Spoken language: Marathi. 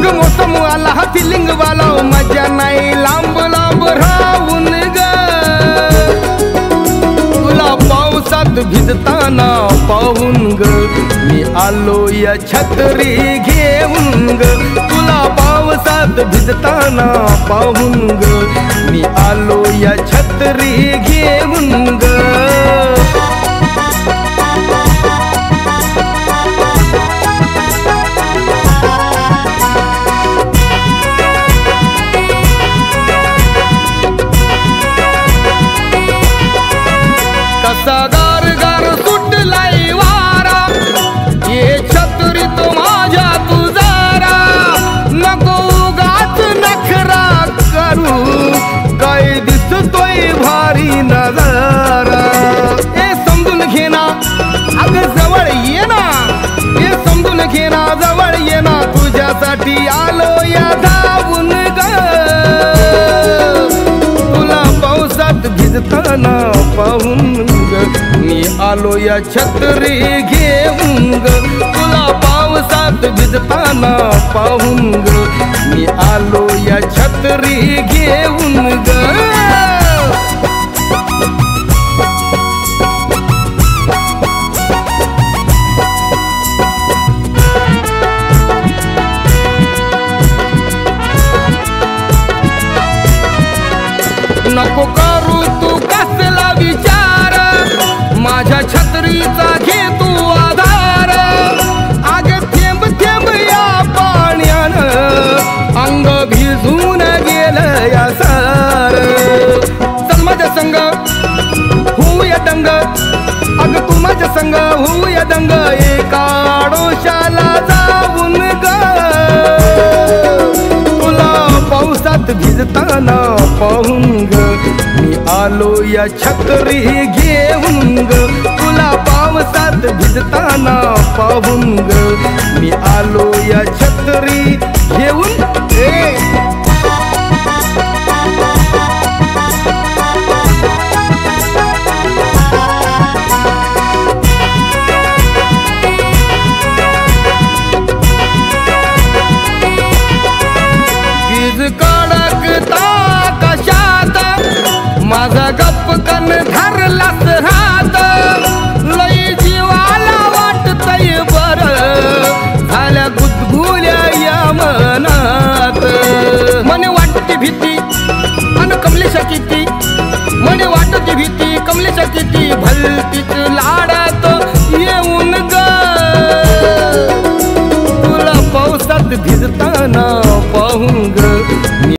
मग मोसम आला फिलिंग वाला मजा नाही लांब लांब राहून ग तुला पावसात भिजताना पाहून ग मी आलो या छत्री घेऊन ग तुला पावसात भिजताना पाहून ग मी आलो या छत्री घेऊन ग कसा गार गार सुटलाय वारा ये छत्री तो माझ्या तुझारा नको उगाच नखरा करू काय दिसतोय भारी नजारा हे समजून घे ना अग जवळ ये ना हे समजून घे ना जवळ ये ना तुझ्यासाठी आलो या धावून ग तुला पावसात भिजताना पाहून मी आलो या छत्री घेऊन ग तुला पावसात भिजताना पाहून ग मी आलो या छत्री घेऊन ग नको करू तू कसला विचार माझ्या छत्रीचा घे तू आधार आग थेंब थेंब या पाण्यानं अंग भिजून गेलं या सार चल माझ्या संग होऊया दंग अग तू माझ्या संग होऊया दंग एका आडोशाला जाऊन ग तुला पावसात भिजताना पाहून ग मी आलो या छत्री घेऊन ग तुला पावसात भिजताना पाहून ग मी आलो या छत्री घेऊन माझा गपकन धरलास हात लई जीवाला वाटतय बर झाल्या गुदगुल्या या मनात मने वाटते भीती अन कमलेशा किती मने वाटते भीती कमलेशा किती भलतीच लाडात येऊन ग तुला पावसात भिजताना पाहून ग